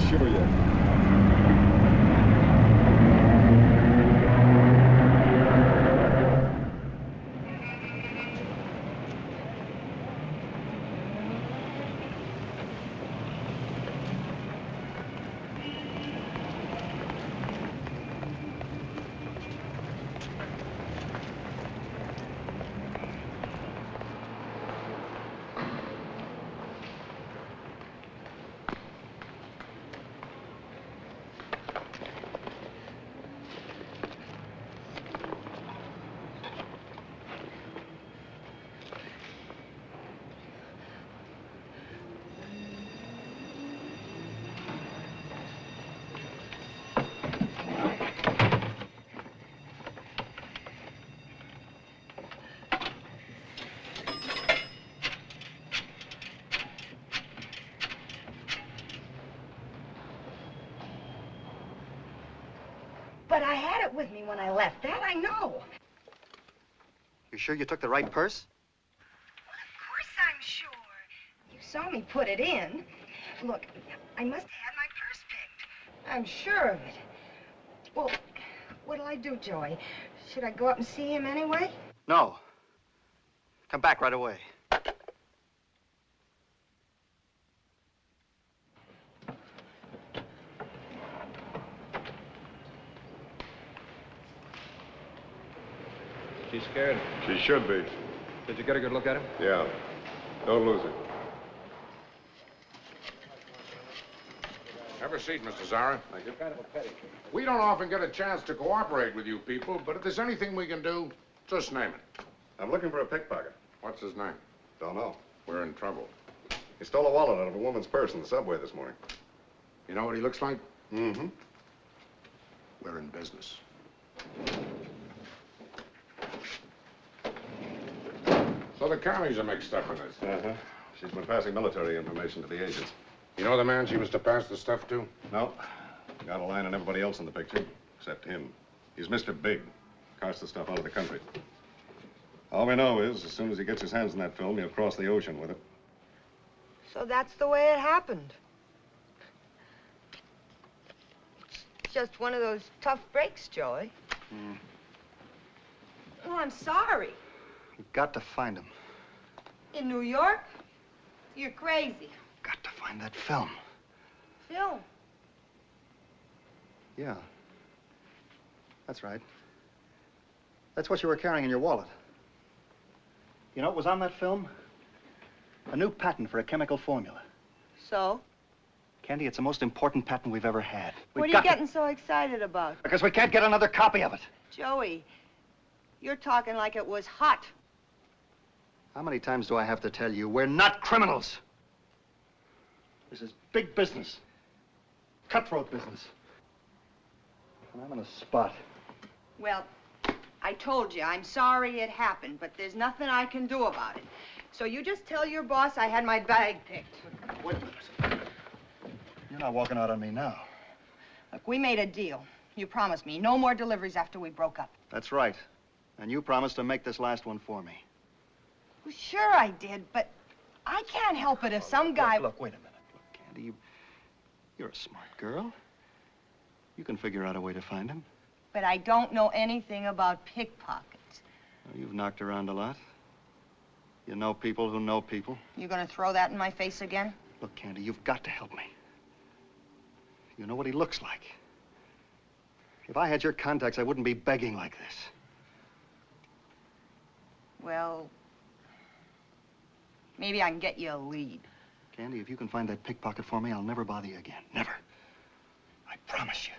assure you. But I had it with me when I left. That I know. You sure you took the right purse? Well, of course I'm sure. You saw me put it in. Look, I must have had my purse picked. I'm sure of it. Well, what'll I do, Joey? Should I go up and see him anyway? No. Come back right away. She's scared. She should be. Did you get a good look at him? Yeah. Don't lose it. Have a seat, Mr. Zara. Thank you. Kind of a petty. We don't often get a chance to cooperate with you people, but if there's anything we can do, just name it. I'm looking for a pickpocket. What's his name? Don't know. We're in trouble. He stole a wallet out of a woman's purse in the subway this morning. You know what he looks like? Mm-hmm. We're in business. So the counties are mixed up in this. Uh-huh. She's been passing military information to the agents. You know the man she was to pass the stuff to? No. Got a line on everybody else in the picture, except him. He's Mr. Big. Carts the stuff out of the country. All we know is, as soon as he gets his hands on that film, he'll cross the ocean with it. So that's the way it happened. It's just one of those tough breaks, Joey. Oh, I'm sorry. We've got to find him. In New York? You're crazy. Got to find that film. Phil. Yeah. That's right. That's what you were carrying in your wallet. You know what was on that film? A new patent for a chemical formula. So? Candy, it's the most important patent we've ever had. What are you getting so excited about? Because we can't get another copy of it. Joey, you're talking like it was hot. How many times do I have to tell you, we're not criminals? This is big business. Cutthroat business. And I'm in a spot. Well, I told you, I'm sorry it happened, but there's nothing I can do about it. So you just tell your boss I had my bag picked. Wait a minute. You're not walking out on me now. Look, we made a deal. You promised me no more deliveries after we broke up. That's right. And you promised to make this last one for me. Well, sure I did, but I can't help it if some guy... Look, wait a minute. Look, Candy, you're a smart girl. You can figure out a way to find him. But I don't know anything about pickpockets. Well, you've knocked around a lot. You know people who know people. You gonna throw that in my face again? Look, Candy, you've got to help me. You know what he looks like. If I had your contacts, I wouldn't be begging like this. Well, maybe I can get you a lead. Candy, if you can find that pickpocket for me, I'll never bother you again. Never. I promise you.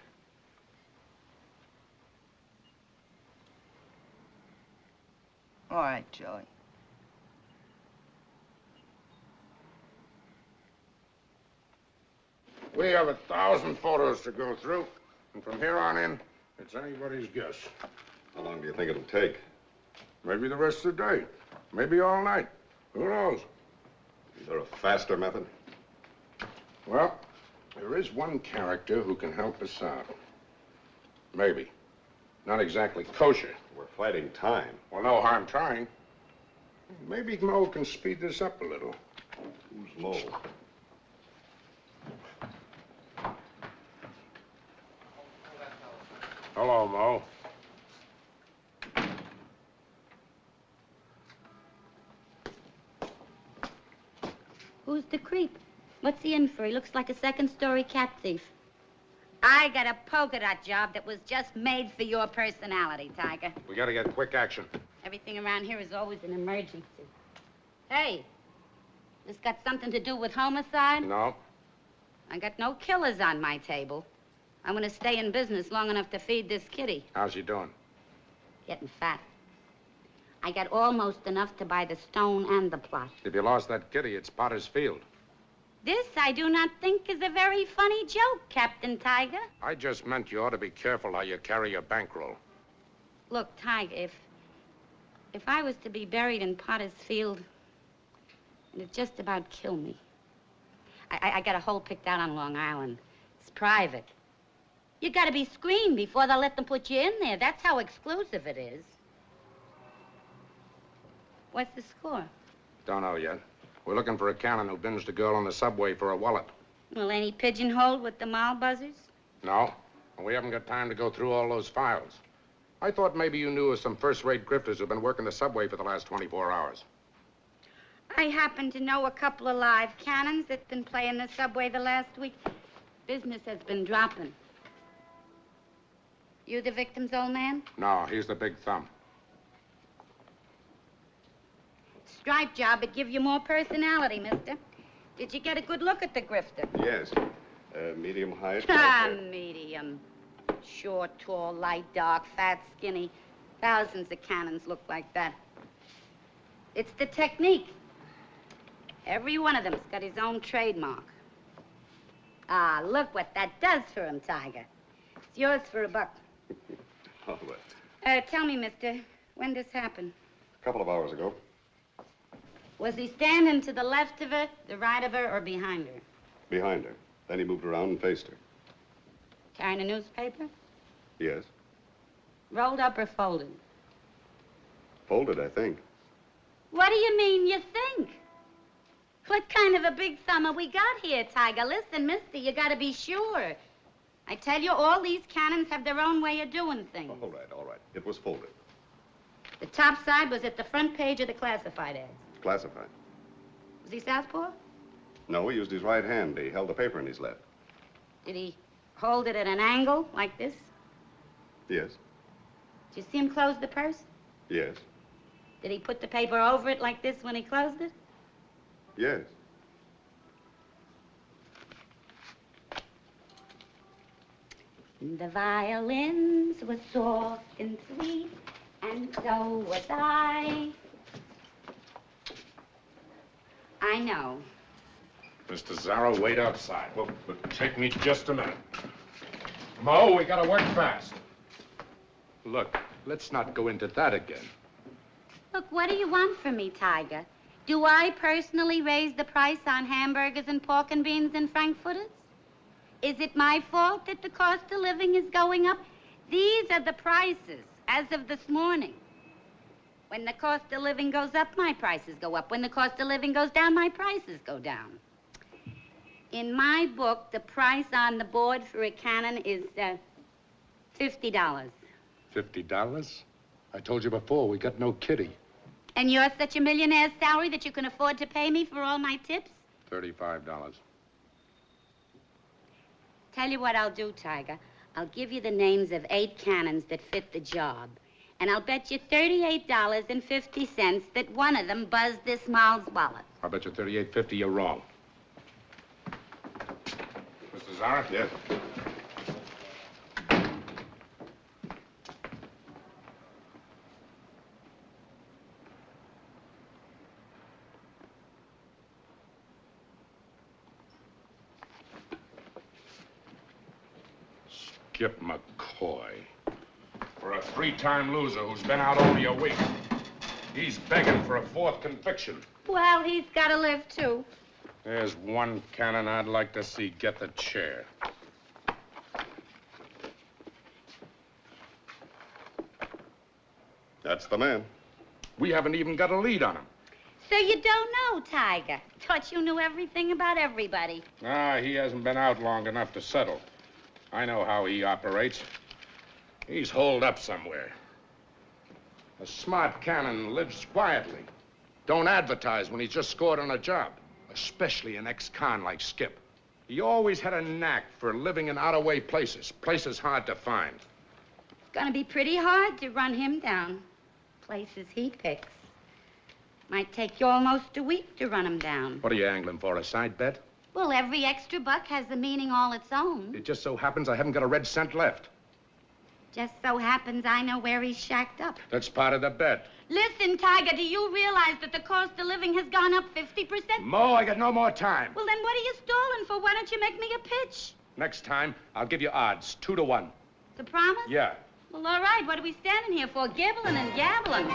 All right, Joey. We have 1,000 photos to go through, and from here on in, it's anybody's guess. How long do you think it'll take? Maybe the rest of the day. Maybe all night. Who knows? Is there a faster method? Well, there is one character who can help us out. Maybe. Not exactly kosher. We're fighting time. Well, no harm trying. Maybe Mo can speed this up a little. Who's Mo? Hello, Mo. Who's the creep? What's he in for? He looks like a second-story cat thief. I got a polka dot job that was just made for your personality, Tiger. We gotta get quick action. Everything around here is always an emergency. Hey, this got something to do with homicide? No. I got no killers on my table. I'm gonna stay in business long enough to feed this kitty. How's she doing? Getting fat. I got almost enough to buy the stone and the plot. If you lost that kitty, it's Potter's Field. This I do not think is a very funny joke, Captain Tiger. I just meant you ought to be careful how you carry your bankroll. Look, Tiger, if I was to be buried in Potter's Field, it'd just about kill me. I got a hole picked out on Long Island. It's private. You gotta be screened before they'll let them put you in there. That's how exclusive it is. What's the score? Don't know yet. We're looking for a cannon who binged a girl on the subway for a wallet. Well, ain't he pigeonholed with the mall buzzers? No, and we haven't got time to go through all those files. I thought maybe you knew of some first-rate grifters who've been working the subway for the last 24 hours. I happen to know a couple of live cannons that's been playing the subway the last week. Business has been dropping. You the victim's old man? No, he's the big thumb. Stripe job would give you more personality, mister. Did you get a good look at the grifter? Yes. Medium height. Medium. Short, tall, light, dark, fat, skinny. Thousands of cannons look like that. It's the technique. Every one of them's got his own trademark. Ah, look what that does for him, Tiger. It's yours for $1. Oh, well. Tell me, mister, when this happened? A couple of hours ago. Was he standing to the left of her, the right of her, or behind her? Behind her. Then he moved around and faced her. Carrying a newspaper? Yes. Rolled up or folded? Folded, I think. What do you mean, you think? What kind of a big summer we got here, Tiger? Listen, mister, you gotta be sure. I tell you, all these cannons have their own way of doing things. All right, all right. It was folded. The top side was at the front page of the classified ads. Classified. Was he southpaw? No, he used his right hand. He held the paper in his left. Did he hold it at an angle, like this? Yes. Did you see him close the purse? Yes. Did he put the paper over it like this when he closed it? Yes. The violins were soft and sweet, and so was I. I know. Mr. Zarro, wait outside. Well, take me just a minute. Mo, we gotta work fast. Look, let's not go into that again. Look, what do you want from me, Tiger? Do I personally raise the price on hamburgers and pork and beans and frankfurters? Is it my fault that the cost of living is going up? These are the prices as of this morning. When the cost of living goes up, my prices go up. When the cost of living goes down, my prices go down. In my book, the price on the board for a cannon is $50. $50? I told you before, we got no kitty. And you're such a millionaire's salary that you can afford to pay me for all my tips? $35. Tell you what I'll do, Tiger. I'll give you the names of 8 cannons that fit the job. And I'll bet you $38.50 that one of them buzzed this Moll's wallet. I'll bet you $38.50 you're wrong. Mr. Zara? Yes. Skip McCoy. For a 3-time loser who's been out only a week. He's begging for a 4th conviction. Well, he's got to live, too. There's one cannon I'd like to see get the chair. That's the man. We haven't even got a lead on him. So you don't know, Tiger. Thought you knew everything about everybody. Ah, he hasn't been out long enough to settle. I know how he operates. He's holed up somewhere. A smart cannon lives quietly. Don't advertise when he's just scored on a job, especially an ex-con like Skip. He always had a knack for living in out-of-way places, places hard to find. It's gonna be pretty hard to run him down. Places he picks. Might take you almost a week to run him down. What are you angling for, a side bet? Well, every extra buck has a meaning all its own. It just so happens I haven't got a red cent left. Just so happens I know where he's shacked up. That's part of the bet. Listen, Tiger, do you realize that the cost of living has gone up 50%? Mo, I got no more time. Well, then what are you stalling for? Why don't you make me a pitch? Next time, I'll give you odds, 2 to 1. The promise? Yeah. Well, all right. What are we standing here for? Gibbling and gabbling.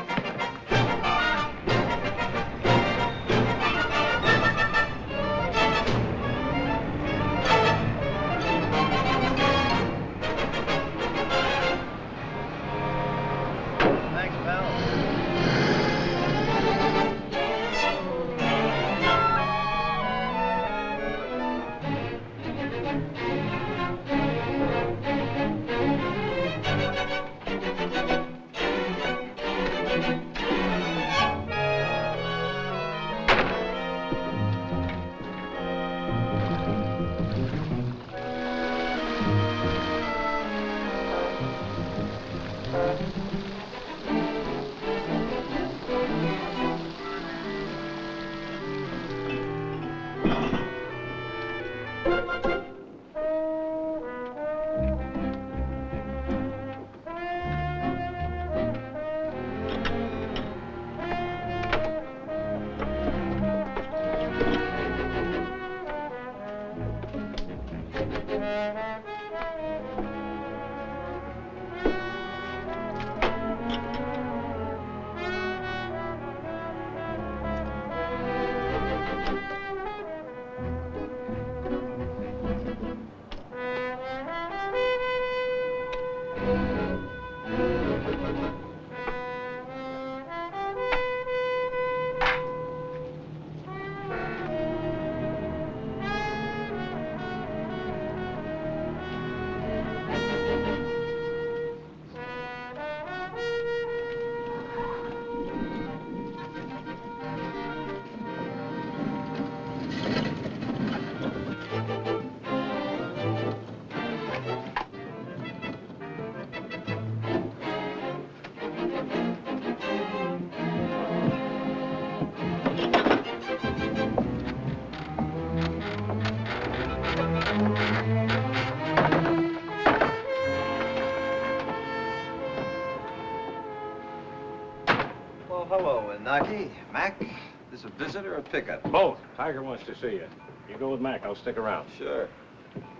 Hello, Inaki. Mac, this a visitor or a pickup? Both. Tiger wants to see you. You go with Mac. I'll stick around. Sure.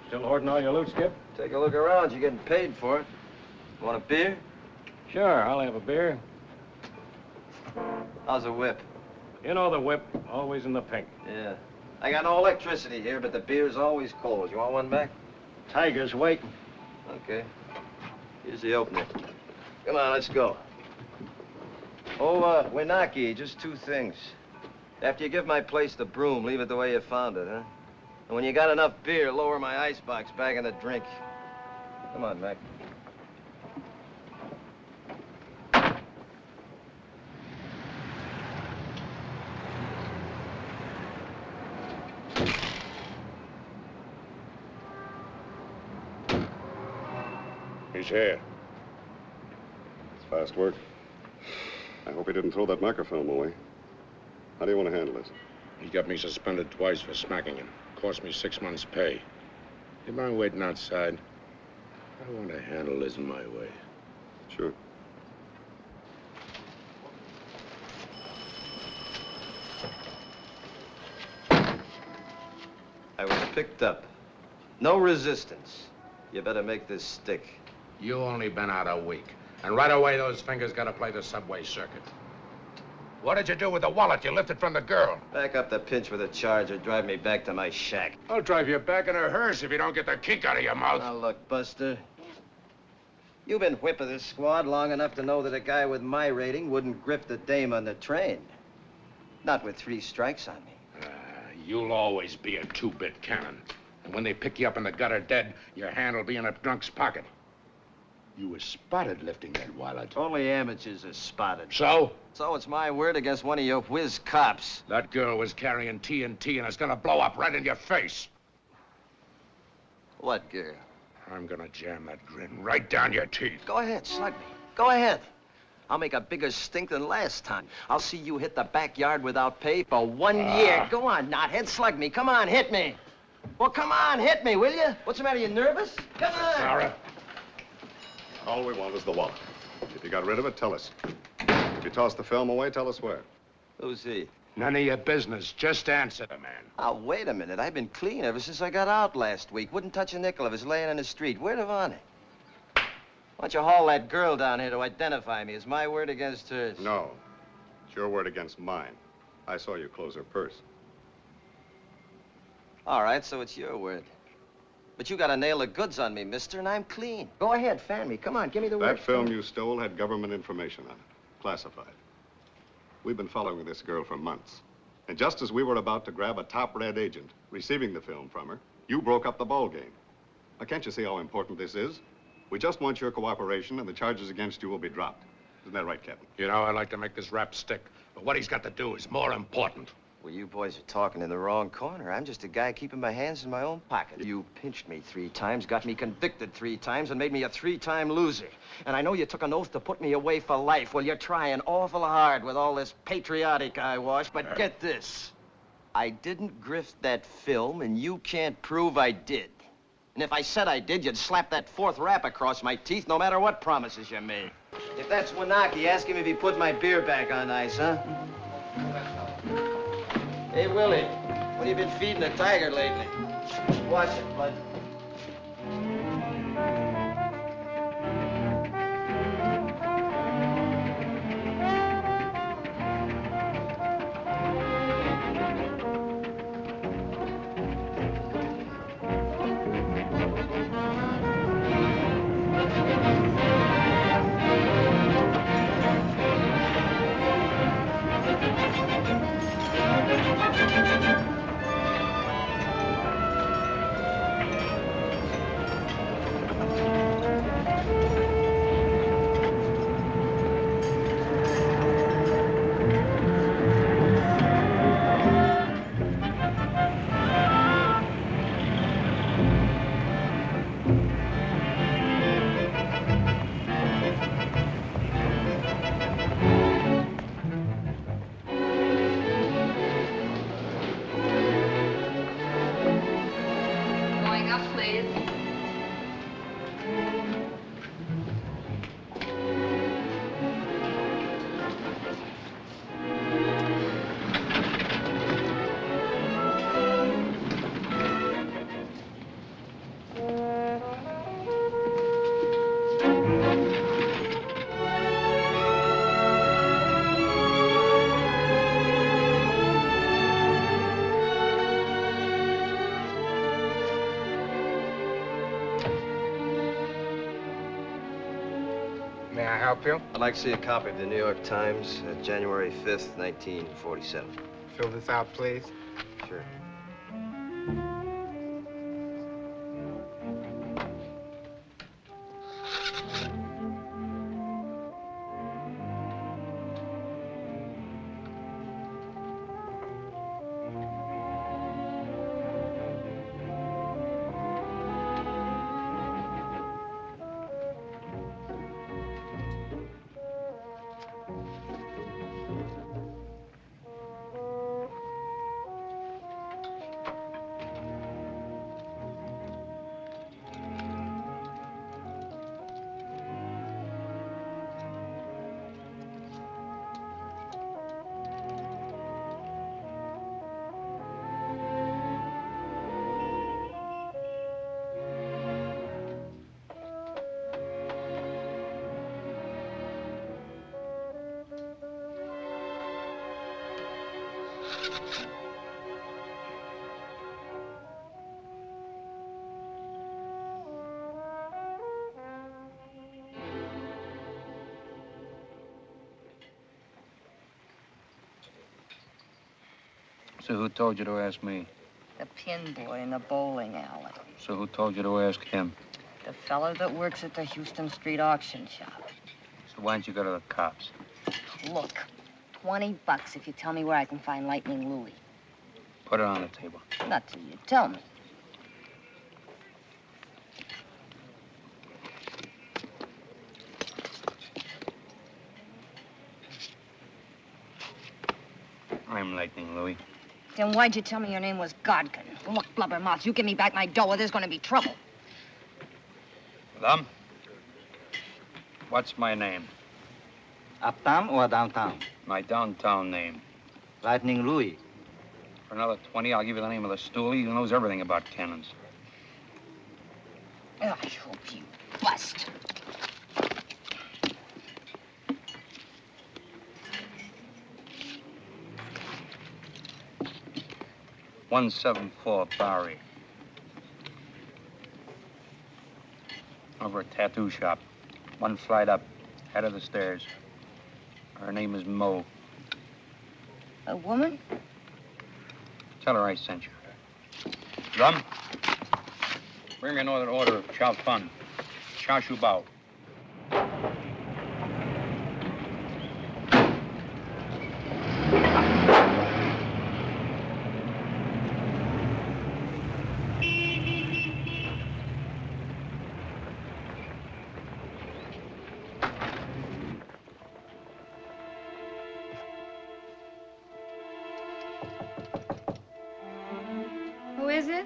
Still hoarding all your loot, Skip? Take a look around. You're getting paid for it. Want a beer? Sure, I'll have a beer. How's a whip? You know the whip, always in the pink. Yeah. I got no electricity here, but the beer's always cold. You want one, Mac? Tiger's waiting. Okay. Here's the opener. Come on, let's go. Oh, Winaki, just 2 things. After you give my place the broom, leave it the way you found it, huh? And when you got enough beer, lower my icebox bag in the drink. Come on, Mac. He's here. It's fast work. I hope he didn't throw that microfilm away. How do you want to handle this? He got me suspended twice for smacking him. Cost me 6 months' pay. You mind waiting outside? I want to handle this in my way. Sure. I was picked up. No resistance. You better make this stick. You only been out a week. And right away, those fingers got to play the subway circuit. What did you do with the wallet you lifted from the girl? Back up the pinch with a charge or drive me back to my shack. I'll drive you back in a hearse if you don't get the kink out of your mouth. Now, look, Buster. You've been whip of this squad long enough to know that a guy with my rating wouldn't grip the dame on the train. Not with 3 strikes on me. You'll always be a 2-bit cannon. And when they pick you up in the gutter dead, your hand will be in a drunk's pocket. You were spotted lifting that wallet. Only amateurs are spotted. So? So it's my word against one of your whiz cops. That girl was carrying TNT and it's gonna blow up right in your face. What girl? I'm gonna jam that grin right down your teeth. Go ahead, slug me. Go ahead. I'll make a bigger stink than last time. I'll see you hit the backyard without pay for 1 year. Go on, knothead, slug me. Come on, hit me. Well, come on, hit me, will you? What's the matter, you nervous? Come on. Sarah. All we want is the wallet. If you got rid of it, tell us. If you tossed the film away, tell us where. Who's he? None of your business. Just answer the man. Oh, wait a minute. I've been clean ever since I got out last week. Wouldn't touch a nickel if it's laying in the street. Word of honor. Why don't you haul that girl down here to identify me? It's my word against hers. No. It's your word against mine. I saw you close her purse. All right, so it's your word. But you got a nail of goods on me, mister, and I'm clean. Go ahead, fan me. Come on, give me the word. That film you stole had government information on it. Classified. We've been following this girl for months. And just as we were about to grab a top red agent, receiving the film from her, you broke up the ball game. Now, can't you see how important this is? We just want your cooperation, and the charges against you will be dropped. Isn't that right, Captain? You know, I'd like to make this rap stick, but what he's got to do is more important. Well, you boys are talking in the wrong corner. I'm just a guy keeping my hands in my own pocket. You pinched me 3 times, got me convicted 3 times, and made me a 3-time loser. And I know you took an oath to put me away for life. Well, you're trying awful hard with all this patriotic eyewash, but get this. I didn't grift that film, and you can't prove I did. And if I said I did, you'd slap that 4th rap across my teeth, no matter what promises you made. If that's Winaki, ask him if he put my beer back on ice, huh? Hey, Willie, what have you been feeding the tiger lately? Watch it, bud. May I help you? I'd like to see a copy of the New York Times, January 5th, 1947. Fill this out, please. Sure. So who told you to ask me? The pin boy in the bowling alley. So who told you to ask him? The fella that works at the Houston Street auction shop. So why don't you go to the cops? Look, $20 if you tell me where I can find Lightning Louie. Put it on the table. Not till you tell me. I'm Lightning Louie. Then why'd you tell me your name was Godkin? Look, blubbermouth, you give me back my dough or there's gonna be trouble. Lum, what's my name? Uptown or downtown? My downtown name. Lightning Louie. For another 20, I'll give you the name of the stoolie who knows everything about cannons. I hope you bust. $174 Bowery. Over a tattoo shop. One flight up, head of the stairs. Her name is Mo. A woman? Tell her I sent you. Rum, bring me another order of chow fun. Chow shu bao. Who is it?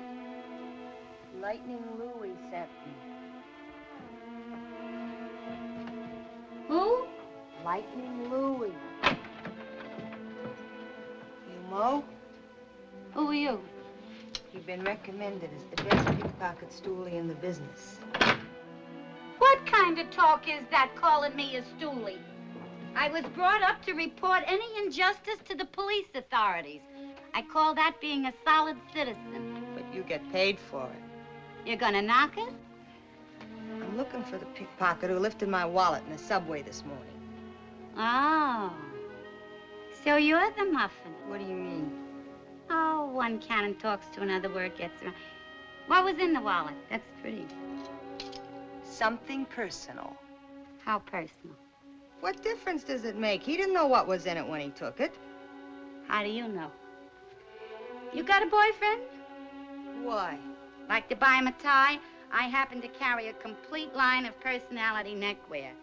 Lightning Louie sent me. Who? Lightning Louie. You Mo? Who are you? You've been recommended as the best pickpocket stoolie in the business. What kind of talk is that, calling me a stoolie? I was brought up to report any injustice to the police authorities. I call that being a solid citizen. But you get paid for it. You're gonna knock it? I'm looking for the pickpocket who lifted my wallet in the subway this morning. Oh. So you're the muffin. What do you mean? Oh, one cannon talks to another, word gets around. What was in the wallet? That's pretty. Something personal. How personal? What difference does it make? He didn't know what was in it when he took it. How do you know? You got a boyfriend? Why? Like to buy him a tie? I happen to carry a complete line of personality neckwear.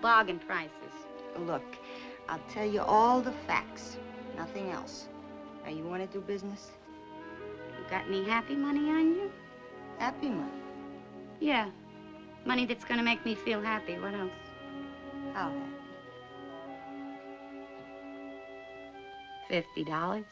Bargain prices. Look, I'll tell you all the facts. Nothing else. Now, you want to do business? You got any happy money on you? Happy money. Yeah. Money that's gonna make me feel happy. What else? How happy? $50.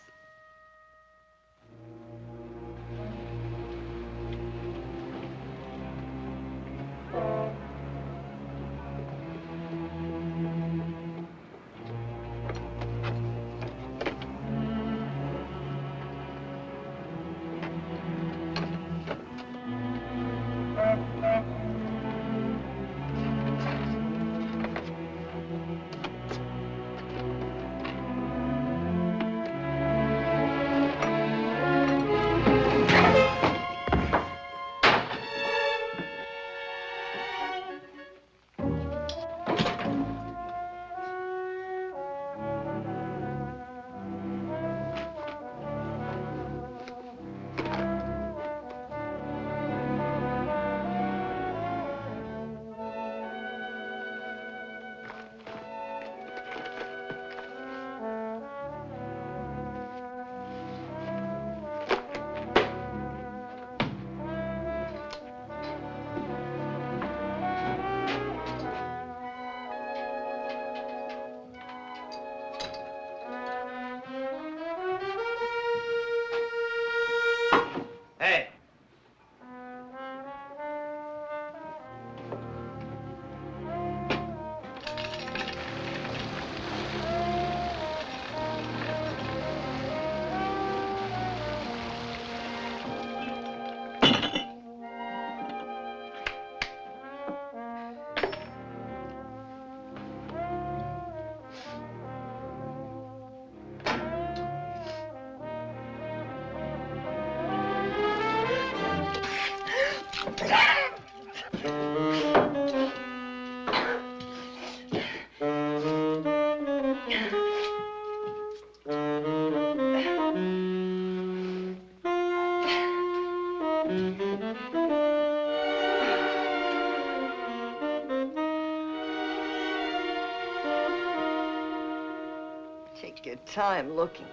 Take your time looking.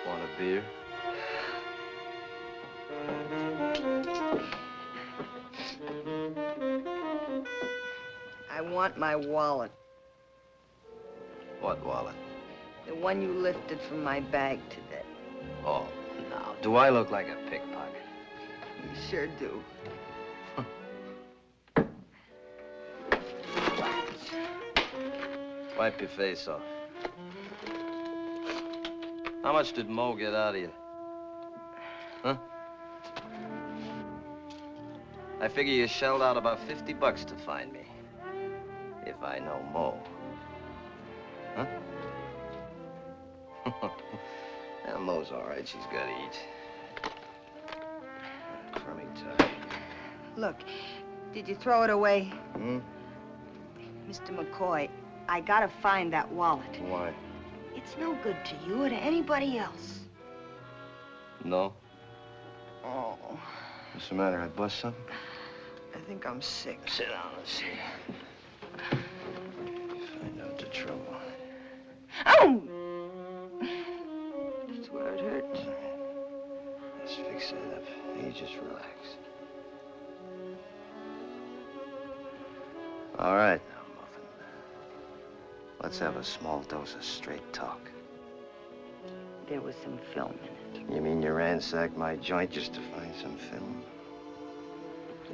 Want a beer? I want my wallet. What wallet? The one you lifted from my bag today. Oh, now, do I look like a pickpocket? You sure do. Wipe your face off. How much did Mo get out of you? Huh? I figure you shelled out about $50 to find me. If I know Mo. Huh? Yeah, Mo's all right. She's got to eat. Crummy tie. Look, did you throw it away? Hmm? Mr. McCoy, I gotta find that wallet. Why? It's no good to you or to anybody else. No? Oh, What's the matter? I bust something? I think I'm sick. Sit down, let's see. Find out the trouble. Oh! That's where it hurts. Let's fix that up. You just relax. All right now, Muffin. Let's have a small dose of straight talk. There was some film in it. You mean you ransacked my joint just to find some film?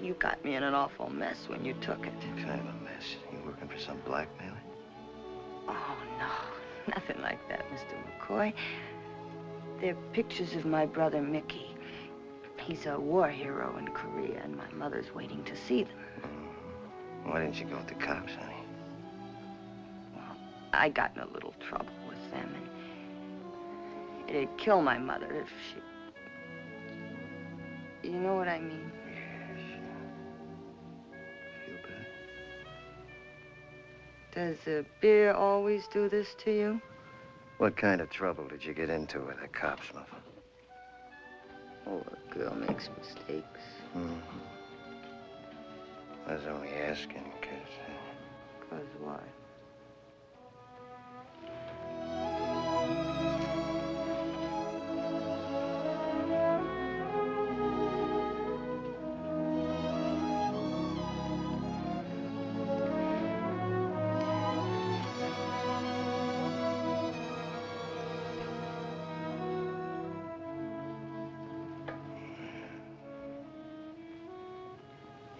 You got me in an awful mess when you took it. What kind of a mess? You working for some blackmailer? Oh, no. Nothing like that, Mr. McCoy. They're pictures of my brother, Mickey. He's a war hero in Korea, and my mother's waiting to see them. Why didn't you go with the cops, honey? Well, I got in a little trouble with them, and it'd kill my mother if she... You know what I mean? Feel better? Does the beer always do this to you? What kind of trouble did you get into with the cops, Muffin? Oh, a girl makes mistakes. Mm-hmm. I was only asking because... 'Cause why?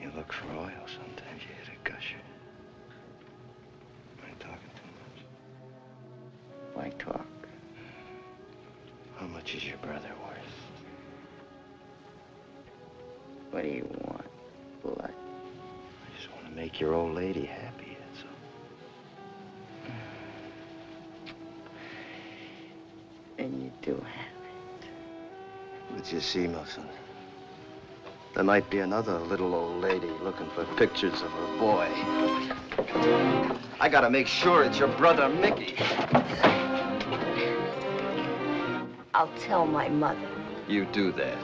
You look for oil. Sometimes you hit a gusher. Am I talking too much? Why talk? How much is your brother worth? What do you want? Blood? I just want to make your old lady happy, that's all. And you do have it. But you see, Muffin, there might be another little old lady looking for pictures of her boy. I gotta make sure it's your brother, Mickey. I'll tell my mother. You do that.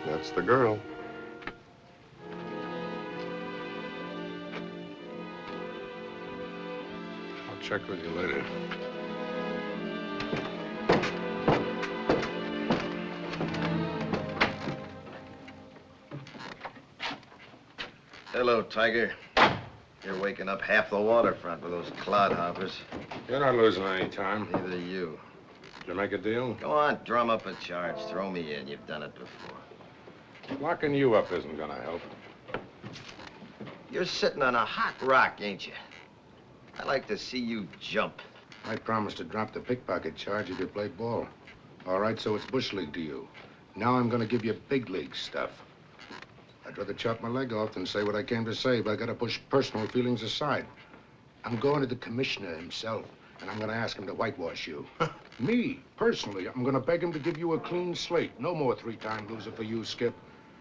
That's the girl. I'll check with you later. Hello, Tiger. You're waking up half the waterfront with those clodhoppers. You're not losing any time. Neither you. Did you make a deal? Go on, drum up a charge. Throw me in. You've done it before. Locking you up isn't gonna help. You're sitting on a hot rock, ain't you? I like to see you jump. I promised to drop the pickpocket charge if you play ball. All right, so it's bush league to you. Now I'm gonna give you big league stuff. I'd rather chop my leg off than say what I came to say, but I gotta push personal feelings aside. I'm going to the commissioner himself. And I'm going to ask him to whitewash you. Me, personally, I'm going to beg him to give you a clean slate. No more three-time loser for you, Skip.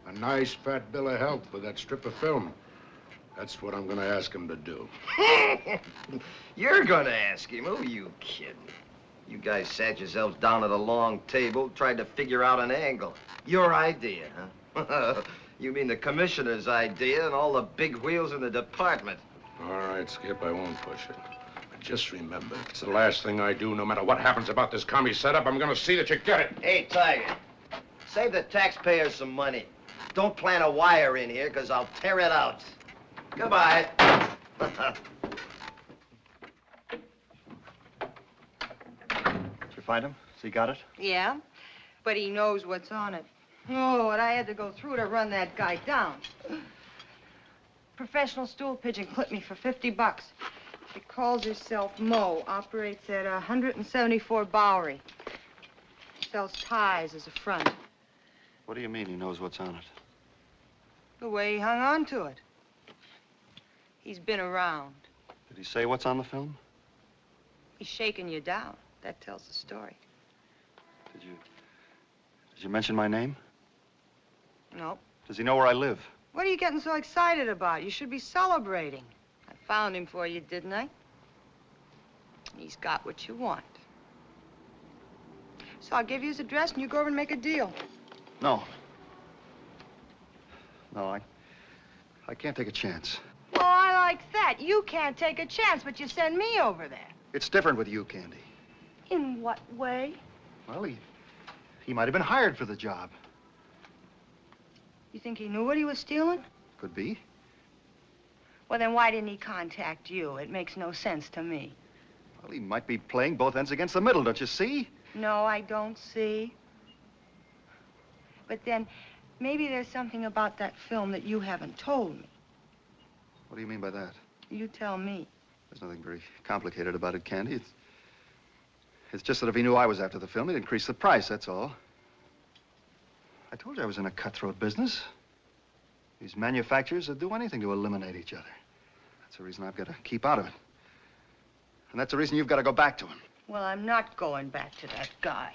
A nice fat bill of health for that strip of film. That's what I'm going to ask him to do. You're going to ask him? Who are you kidding? You guys sat yourselves down at a long table, tried to figure out an angle. Your idea, huh? You mean the commissioner's idea and all the big wheels in the department. All right, Skip, I won't push it. But just remember, it's the last thing I do, no matter what happens about this commie setup, I'm going to see that you get it. Hey, Tiger, save the taxpayers some money. Don't plant a wire in here, because I'll tear it out. Goodbye. Did you find him? Has he got it? Yeah, but he knows what's on it. Oh, what I had to go through to run that guy down. Professional stool pigeon clipped me for $50. She calls herself Mo, operates at 174 Bowery. Sells ties as a front. What do you mean he knows what's on it? The way he hung on to it. He's been around. Did he say what's on the film? He's shaking you down. That tells the story. Did you mention my name? No. Does he know where I live? What are you getting so excited about? You should be celebrating. I found him for you, didn't I? He's got what you want. So I'll give you his address and you go over and make a deal. No. No, I can't take a chance. Well, I like that. You can't take a chance, but you send me over there. It's different with you, Candy. In what way? Well, he might have been hired for the job. You think he knew what he was stealing? Could be. Well, then why didn't he contact you? It makes no sense to me. Well, he might be playing both ends against the middle, don't you see? No, I don't see. But then, maybe there's something about that film that you haven't told me. What do you mean by that? You tell me. There's nothing very complicated about it, Candy. It's just that if he knew I was after the film, he'd increase the price, that's all. I told you I was in a cutthroat business. These manufacturers would do anything to eliminate each other. That's the reason I've got to keep out of it. And that's the reason you've got to go back to him. Well, I'm not going back to that guy.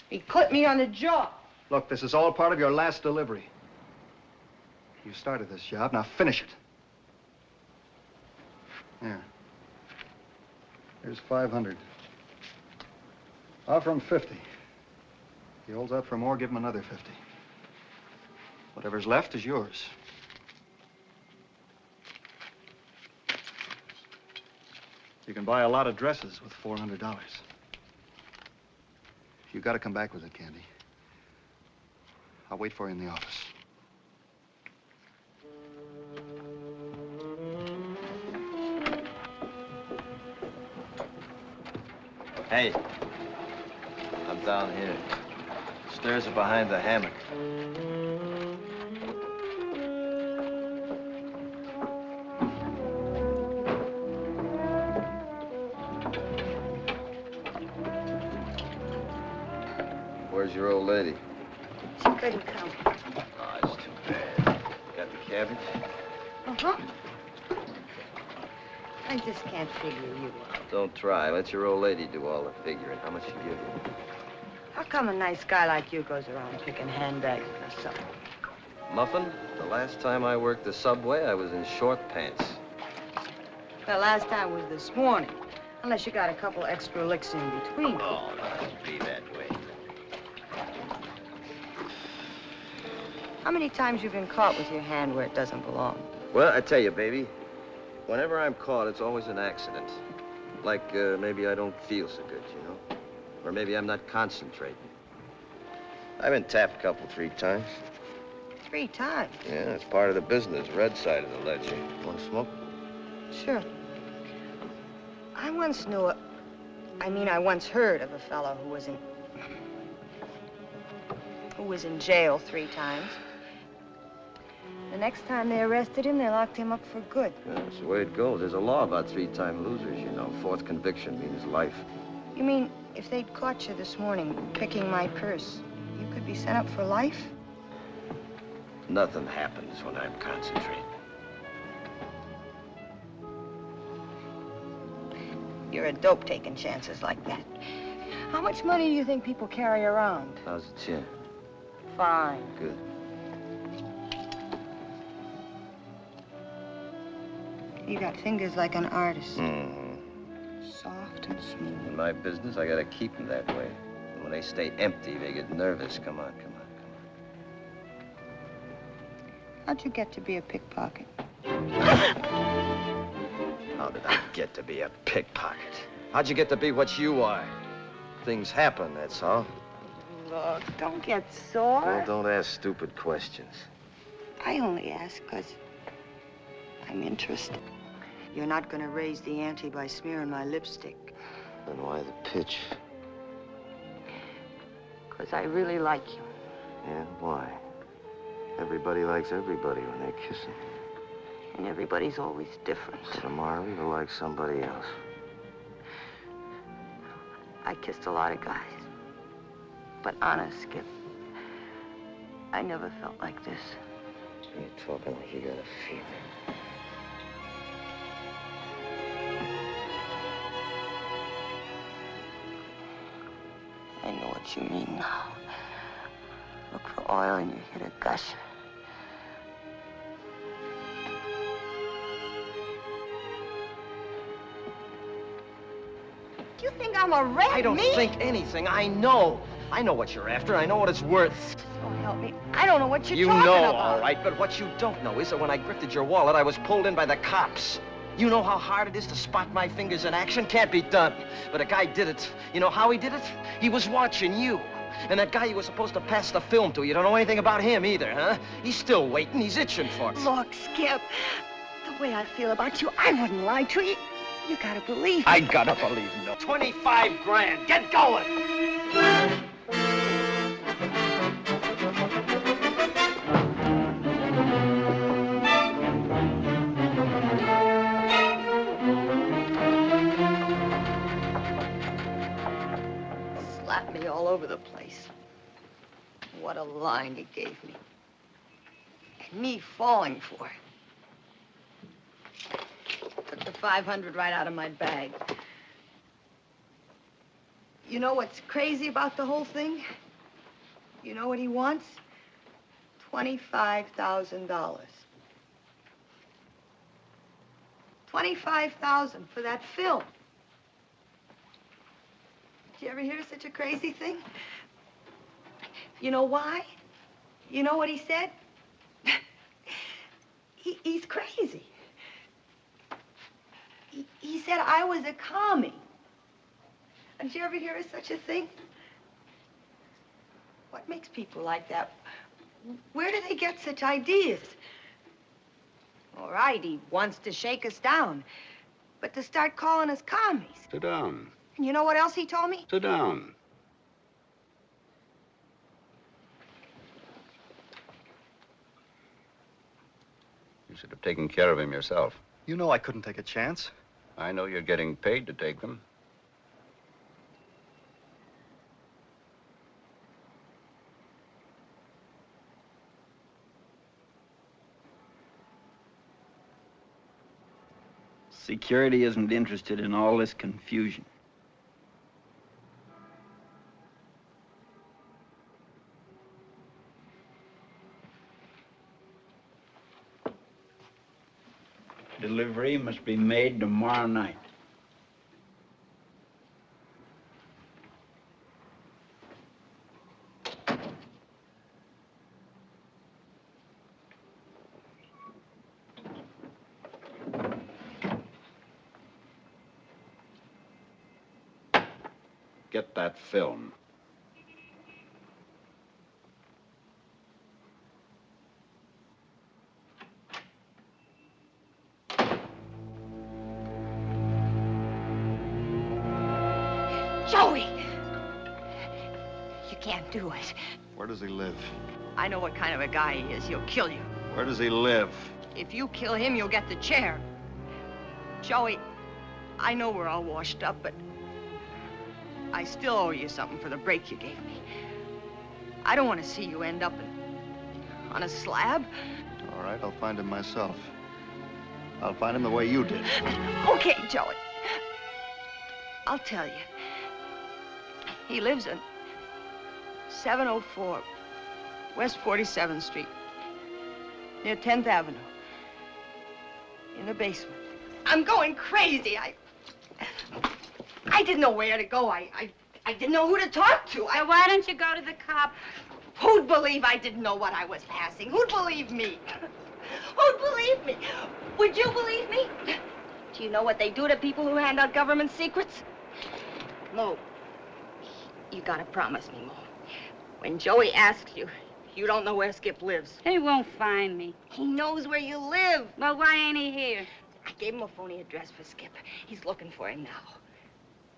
He clipped me on the jaw. Look, this is all part of your last delivery. You started this job, now finish it. Here. Here's 500. Offer him 50. If he holds out for more, give him another 50. Whatever's left is yours. You can buy a lot of dresses with $400. You got to come back with it, Candy. I'll wait for you in the office. Hey, I'm down here. Stairs are behind the hammock. Where's your old lady? She couldn't come. Oh, it's too bad. Got the cabbage? Uh-huh. I just can't figure you out. Don't try. Let your old lady do all the figuring. How much she give you? How come a nice guy like you goes around picking handbags or something? Muffin, the last time I worked the subway, I was in short pants. The last time was this morning. Unless you got a couple extra licks in between. Oh, no, don't be that way. How many times you been caught with your hand where it doesn't belong? Well, I tell you, baby, whenever I'm caught, it's always an accident. Like, maybe I don't feel so good, you know? Or maybe I'm not concentrating. I've been tapped a couple, 3 times. 3 times? Yeah, it's part of the business, red side of the ledger. Want to smoke? Sure. I once knew I once heard of a fellow who was in jail 3 times. The next time they arrested him, they locked him up for good. Yeah, that's the way it goes. There's a law about 3-time losers, you know. 4th conviction means life. You mean if they'd caught you this morning picking my purse, you could be sent up for life? Nothing happens when I'm concentrating. You're a dope taking chances like that. How much money do you think people carry around? How's the chin? Fine. Good. You got fingers like an artist. Mm-hmm. Soft and smooth. In my business, I gotta keep them that way. And when they stay empty, they get nervous. Come on, come on, How'd you get to be a pickpocket? How did I get to be a pickpocket? How'd you get to be what you are? Things happen, that's all. Look, don't get sore. Well, don't ask stupid questions. I only ask because I'm interested. You're not going to raise the ante by smearing my lipstick. Then why the pitch? Because I really like you. Yeah, why? Everybody likes everybody when they're kissing. And everybody's always different. So tomorrow you'll like somebody else. I kissed a lot of guys. But honest, Skip, I never felt like this. You're talking like you got a fever. I know what you mean now. Look for oil and you hit a gusher. You think I'm a rat? I don't think anything. I know. I know what you're after. I know what it's worth. Oh, help me. I don't know what you're You talking know, about. all right, but what you don't know is that when I grifted your wallet, I was pulled in by the cops. You know how hard it is to spot my fingers in action? Can't be done. But a guy did it. You know how he did it? He was watching you. And that guy you were supposed to pass the film to, you don't know anything about him either, huh? He's still waiting. He's itching for it. Look, Skip, the way I feel about you, I wouldn't lie to you. You gotta believe me. I gotta believe no. 25 grand. Get going. Slapped me all over the place. What a line he gave me. And me falling for it. Took the 500 right out of my bag. You know what's crazy about the whole thing? You know what he wants? $25,000. $25,000 for that film. Did you ever hear such a crazy thing? You know why? You know what he said? He's crazy. He said I was a commie. Did you ever hear of such a thing? What makes people like that? Where do they get such ideas? All right, he wants to shake us down, but to start calling us commies. Sit down. And you know what else he told me? Sit down. You should have taken care of him yourself. You know I couldn't take a chance. I know you're getting paid to take them. Security isn't interested in all this confusion. Delivery must be made tomorrow night. Get that film. Joey! You can't do it. Where does he live? I know what kind of a guy he is. He'll kill you. Where does he live? If you kill him, you'll get the chair. Joey, I know we're all washed up, but I still owe you something for the break you gave me. I don't want to see you end up on a slab. All right, I'll find him myself. I'll find him the way you did. Okay, Joey. I'll tell you. He lives at 704 West 47th Street, near 10th Avenue, in the basement. I'm going crazy. I didn't know where to go. I didn't know who to talk to. So why don't you go to the cop? Who'd believe I didn't know what I was passing? Who'd believe me? Who'd believe me? Would you believe me? Do you know what they do to people who hand out government secrets? Mo, you gotta promise me, Mo. When Joey asks you, you don't know where Skip lives. He won't find me. He knows where you live. Well, why ain't he here? I gave him a phony address for Skip. He's looking for him now.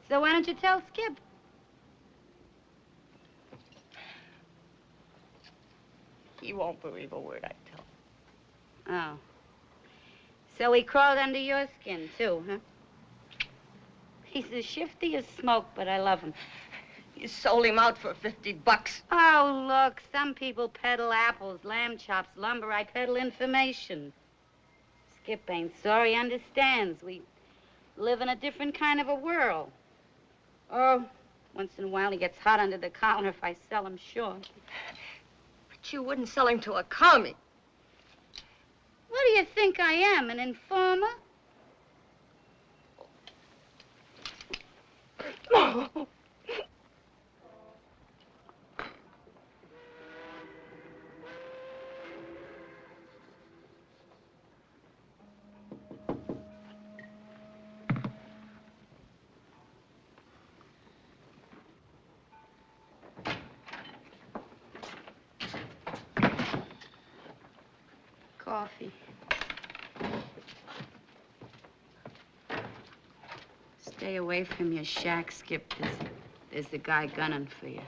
So why don't you tell Skip? He won't believe a word I tell him. Oh. So he crawled under your skin, too, huh? He's as shifty as smoke, but I love him. You sold him out for $50. Oh, look, some people peddle apples, lamb chops, lumber. I peddle information. Skip ain't sorry, understands. We live in a different kind of a world. Oh, once in a while he gets hot under the collar if I sell him short. But you wouldn't sell him to a commie. What do you think I am, an informer? Coffee. Stay away from your shack, Skip. There's the guy gunning for you.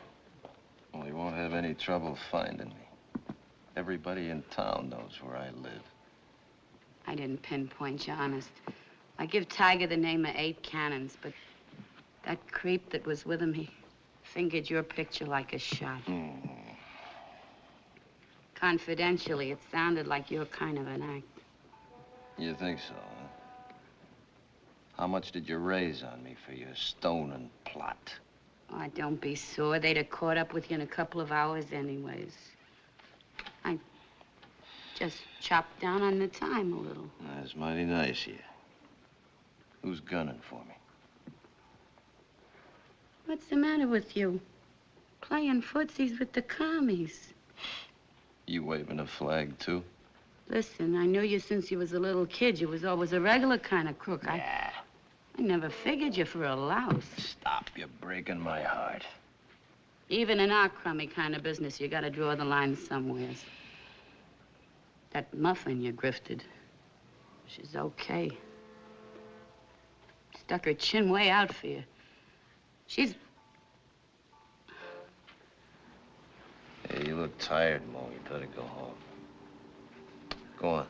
Well, he won't have any trouble finding me. Everybody in town knows where I live. I didn't pinpoint you, honest. I give Tiger the name of 8 cannons, but that creep that was with him, he fingered your picture like a shot. Confidentially, it sounded like your kind of an act. You think so, huh? How much did you raise on me for your stoning plot? Oh, don't be sore. They'd have caught up with you in a couple of hours anyways. I just chopped down on the time a little. That's mighty nice of you. Who's gunning for me? What's the matter with you? Playing footsies with the commies. You waving a flag, too? Listen, I knew you since you was a little kid. You was always a regular kind of crook. Yeah. I never figured you for a louse. Stop, you're breaking my heart. Even in our crummy kind of business, you gotta draw the line somewhere. That muffin you grifted, she's okay. Stuck her chin way out for you. She's... Hey, you look tired, Mo. You better go home. Go on.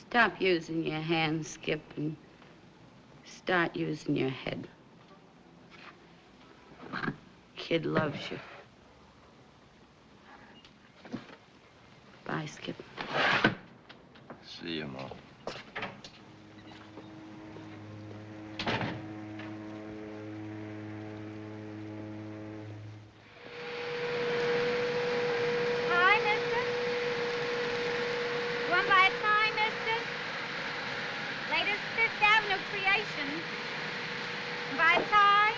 Stop using your hands, Skip, and start using your head. Kid loves you. Bye, Skip. See you, Mo. Hi, mister. One by a time, mister. Latest Fifth Avenue creation. By a tie.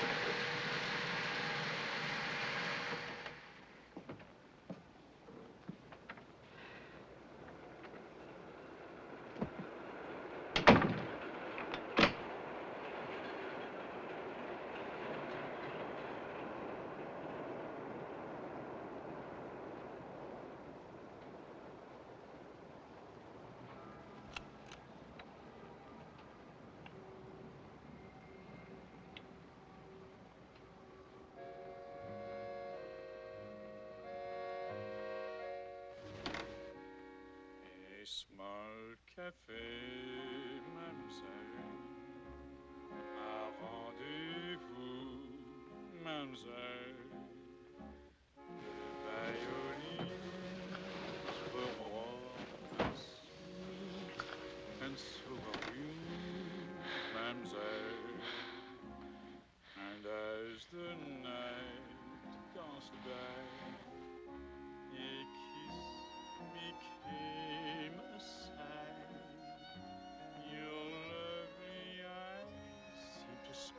Small café, mademoiselle. À rendez-vous, mademoiselle. Le violin se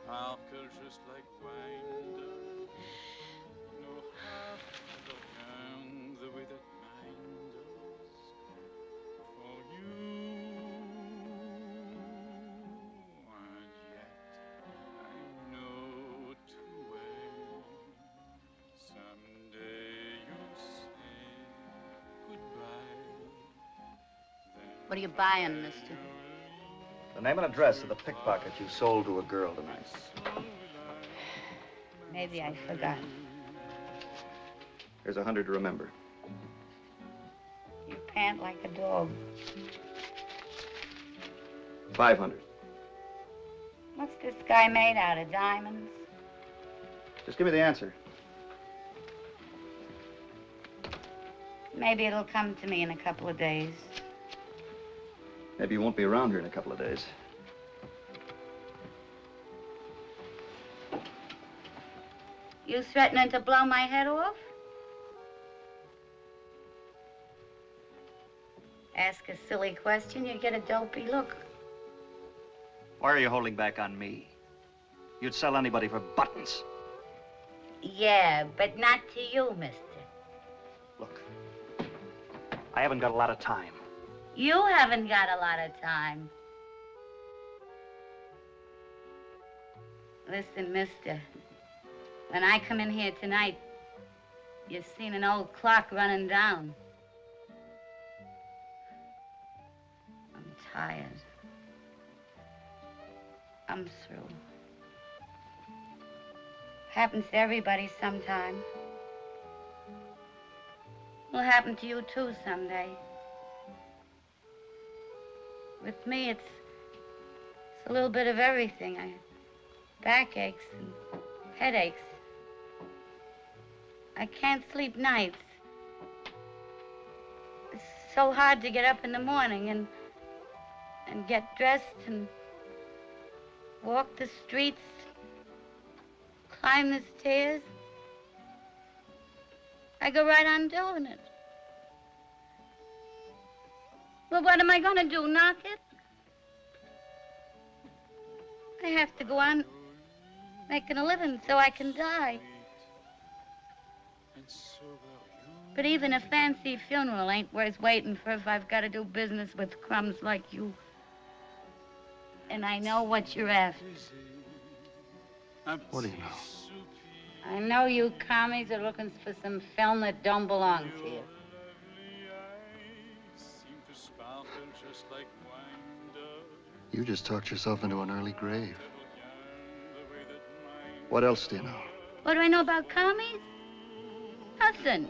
sparkle just like wine does. No half of young the way that mine does. For you, and yet I know too well. Someday you'll say goodbye. What are you buying, mister? The name and address of the pickpocket you sold to a girl tonight. Maybe I forgot. Here's 100 to remember. You pant like a dog. 500. What's this guy made out of, diamonds? Just give me the answer. Maybe it'll come to me in a couple of days. Maybe you won't be around here in a couple of days. You threatening to blow my head off? Ask a silly question, you get a dopey look. Why are you holding back on me? You'd sell anybody for buttons. Yeah, but not to you, mister. Look, I haven't got a lot of time. You haven't got a lot of time. Listen, mister, when I come in here tonight, you've seen an old clock running down. I'm tired. I'm through. Happens to everybody sometime. Will happen to you too someday. With me, it's a little bit of everything. Backaches and headaches. I can't sleep nights. It's so hard to get up in the morning and get dressed and walk the streets, climb the stairs. I go right on doing it. Well, what am I going to do, knock it? I have to go on making a living so I can die. But even a fancy funeral ain't worth waiting for if I've got to do business with crumbs like you. And I know what you're after. What do you know? I know you commies are looking for some film that don't belong to you. You just talked yourself into an early grave. What else do you know? What do I know about commies? Nothing.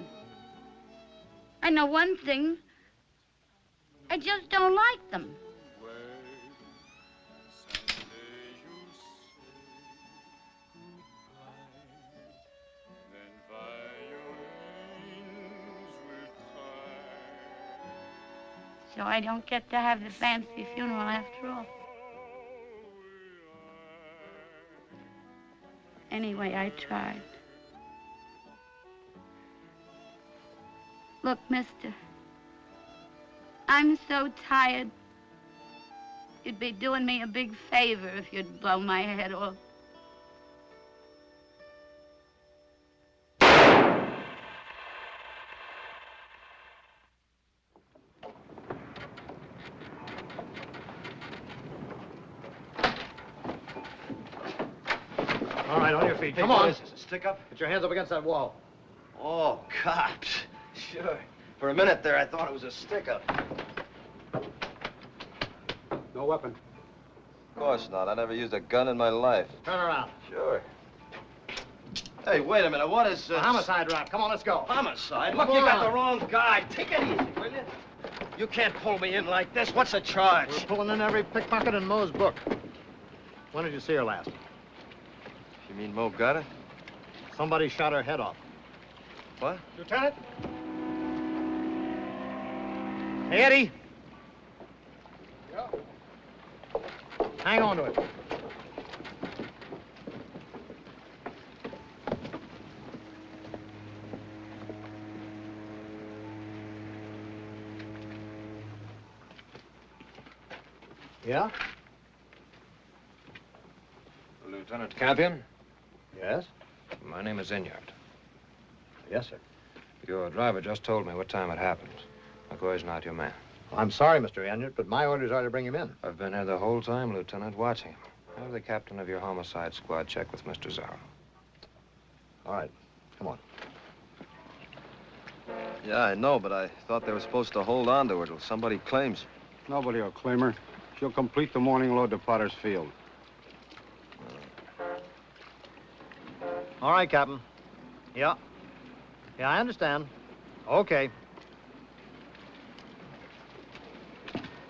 I know one thing. I just don't like them. So I don't get to have the fancy funeral after all. Anyway, I tried. Look, mister, I'm so tired. You'd be doing me a big favor if you'd blow my head off. All right, on your feet. Come on. What is this, a stick-up? Put your hands up against that wall. Oh, cops. Sure. For a minute there, I thought it was a stick-up. No weapon. Of course not. I never used a gun in my life. Turn around. Sure. Hey, wait a minute. What is this? A homicide rap. Come on, let's go. Homicide? Look, you got the wrong guy. Take it easy, will you? You can't pull me in like this. What's the charge? We're pulling in every pickpocket in Moe's book. When did you see her last? You mean Mo got it? Somebody shot her head off. What? Lieutenant? Hey, Eddie. Yeah. Hang on to it. Yeah? Lieutenant. Lieutenant Campion? Yes? My name is Inyard. Yes, sir. Your driver just told me what time it happened. McCoy's not your man. I'm sorry, Mr. Enyart, but my orders are to bring him in. I've been here the whole time, Lieutenant, watching him. Have the captain of your homicide squad check with Mr. Zara. All right. Come on. Yeah, I know, but I thought they were supposed to hold on to her till somebody claims her. Nobody will claim her. She'll complete the morning load to Potter's Field. All right, Captain. Yeah. Yeah, I understand. Okay.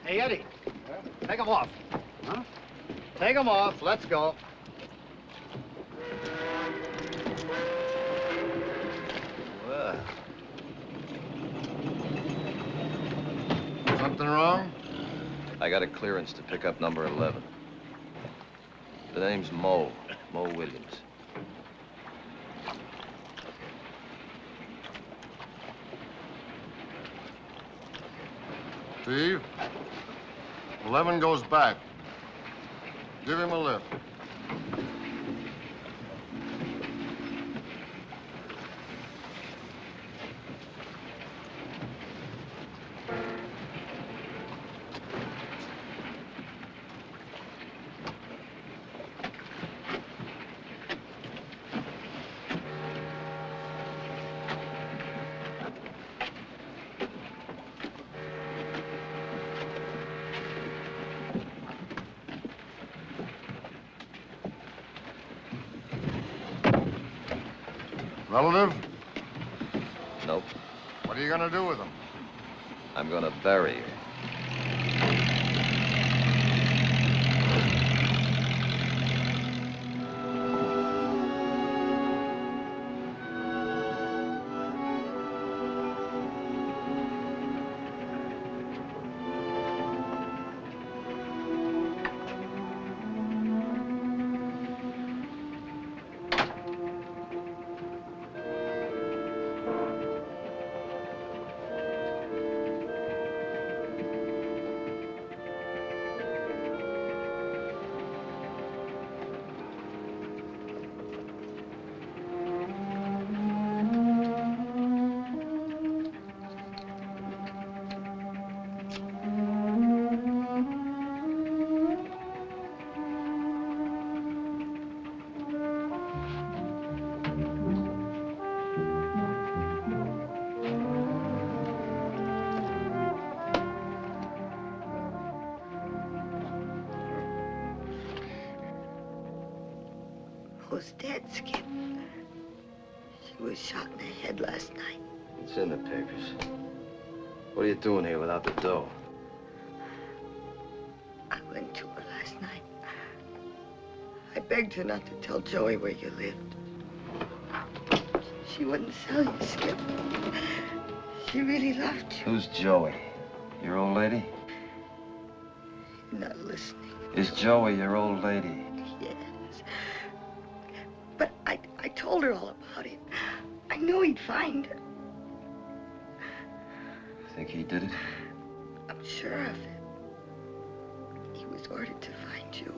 Hey, Eddie. Take them off. Huh? Take them off. Let's go. Well. Something wrong? I got a clearance to pick up number 11. The name's Mo Williams. Steve, 11 goes back. Give him a lift. Relative? Nope. What are you gonna do with him? I'm gonna bury her. Was dead, Skip. She was shot in the head last night. It's in the papers. What are you doing here without the dough? I went to her last night. I begged her not to tell Joey where you lived. She wouldn't sell you, Skip. She really loved you. Who's Joey? Your old lady? You're not listening. Is Joey your old lady? Yes. But I told her all about it. I knew he'd find her. Think he did it? I'm sure of it. He was ordered to find you.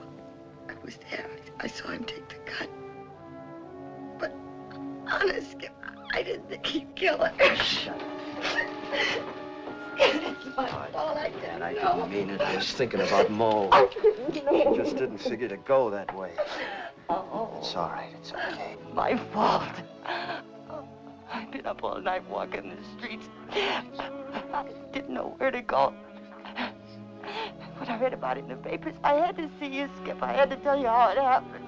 I was there. I saw him take the gun. But honest, Skip, I didn't think he'd kill her. Shut up. It's my fault. I didn't I know. didn't mean it. I was thinking about Mo. I didn't know. I just didn't figure to go that way. Oh. It's all right. It's okay. My fault. I've been up all night walking the streets. I didn't know where to go. When I read about it in the papers, I had to see you, Skip. I had to tell you how it happened.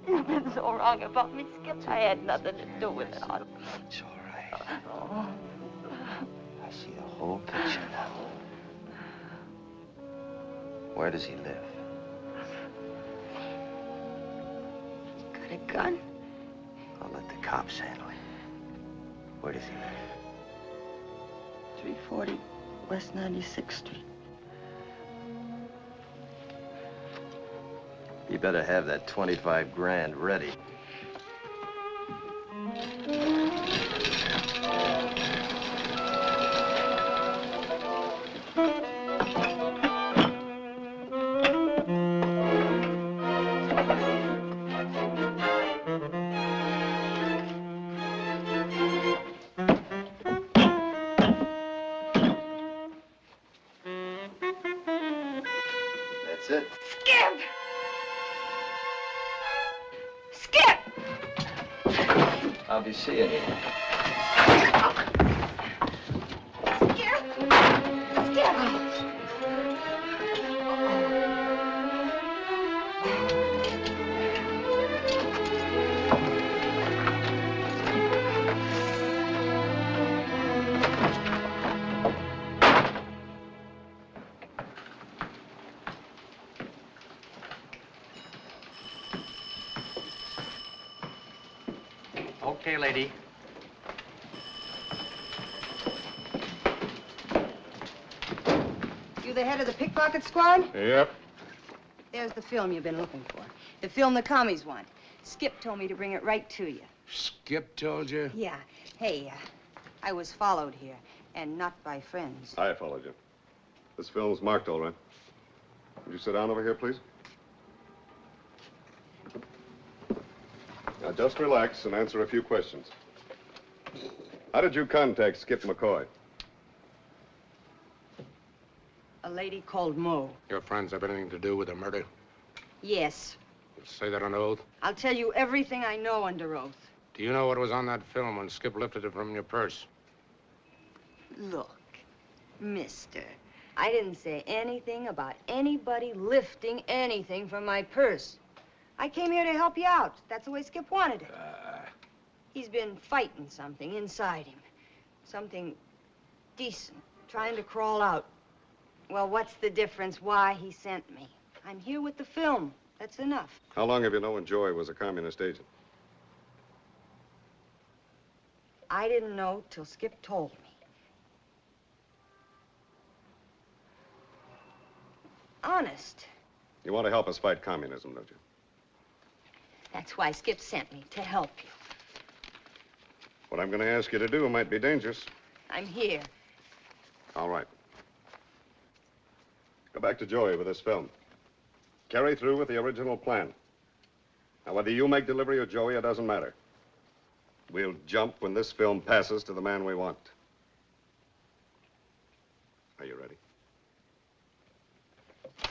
You've been so wrong about me, Skip. I had nothing to do with it. It's all right. Oh. I see the whole picture now. Where does he live? Got a gun? I'll let the cops handle it. Where does he live? 340 West 96th Street. You better have that 25 grand ready. That's it. Skip! Skip! I'll be seeing you. Skip! Skip! Okay, lady. You the head of the pickpocket squad? Yep. There's the film you've been looking for. The film the commies want. Skip told me to bring it right to you. Skip told you? Yeah. Hey, I was followed here, and not by friends. I followed you. This film's marked all right. Would you sit down over here, please? Now, just relax and answer a few questions. How did you contact Skip McCoy? A lady called Mo. Your friends have anything to do with the murder? Yes. You say that on oath? I'll tell you everything I know under oath. Do you know what was on that film when Skip lifted it from your purse? Look, mister, I didn't say anything about anybody lifting anything from my purse. I came here to help you out. That's the way Skip wanted it. He's been fighting something inside him. Something decent, trying to crawl out. Well, what's the difference why he sent me? I'm here with the film. That's enough. How long have you known Joey was a communist agent? I didn't know till Skip told me. Honest. You want to help us fight communism, don't you? That's why Skip sent me, to help you. What I'm going to ask you to do might be dangerous. I'm here. All right. Go back to Joey with this film. Carry through with the original plan. Now, whether you make delivery or Joey, it doesn't matter. We'll jump when this film passes to the man we want. Are you ready?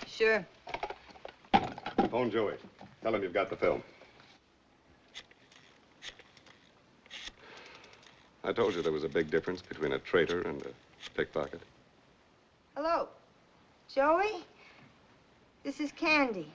Sure. Phone Joey. Tell him you've got the film. I told you there was a big difference between a traitor and a pickpocket. Hello. Joey? This is Candy.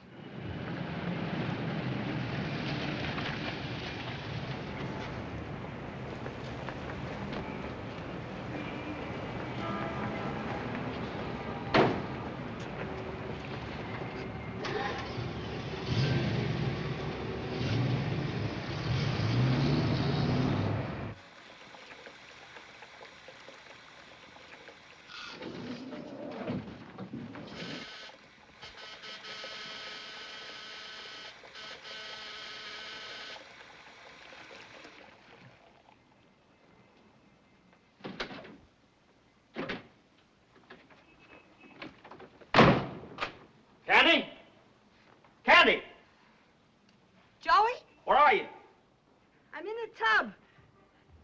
Candy? Candy! Joey? Where are you? I'm in the tub.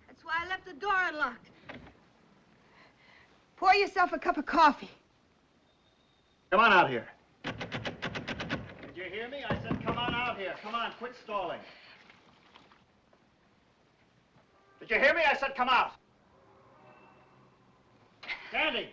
That's why I left the door unlocked. Pour yourself a cup of coffee. Come on out here. Did you hear me? I said come on out here. Come on, quit stalling. Did you hear me? I said come out. Candy!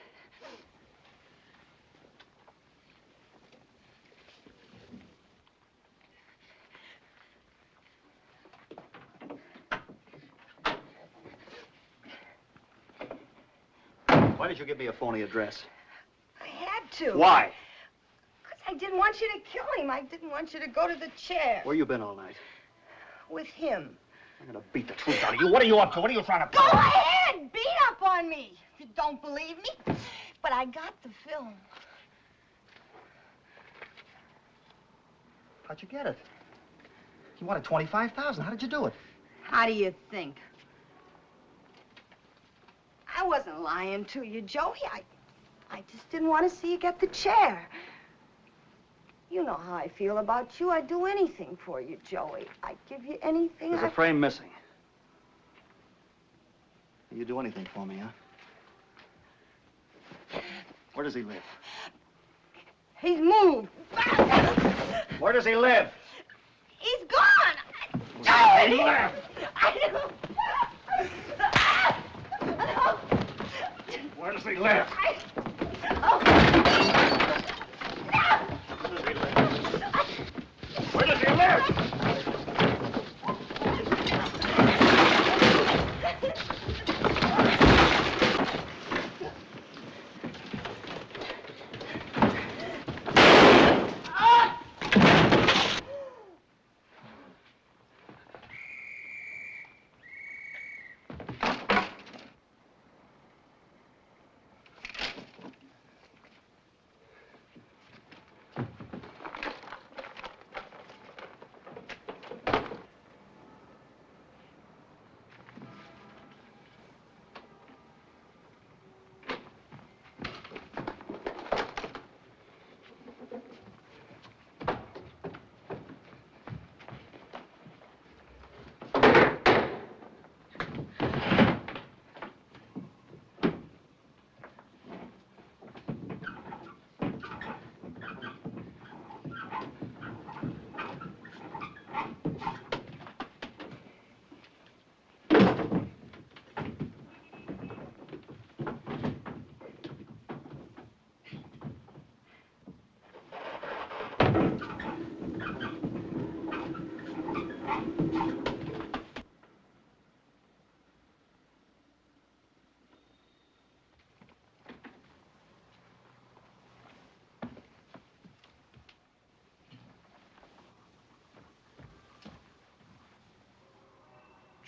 Why did you give me a phony address? I had to. Why? Because I didn't want you to kill him. I didn't want you to go to the chair. Where you been all night? With him. I'm gonna beat the truth out of you. What are you up to? What are you trying to Go ahead! Beat up on me if you don't believe me. But I got the film. How'd you get it? You wanted $25,000. How did you do it? How do you think? I wasn't lying to you, Joey. I just didn't want to see you get the chair. You know how I feel about you. I'd do anything for you, Joey. I'd give you anything. There's a frame missing. You'd do anything for me, huh? Where does he live? He's moved. Where does he live? He's gone. Where does he live? I know. Where does he live? Where does he live?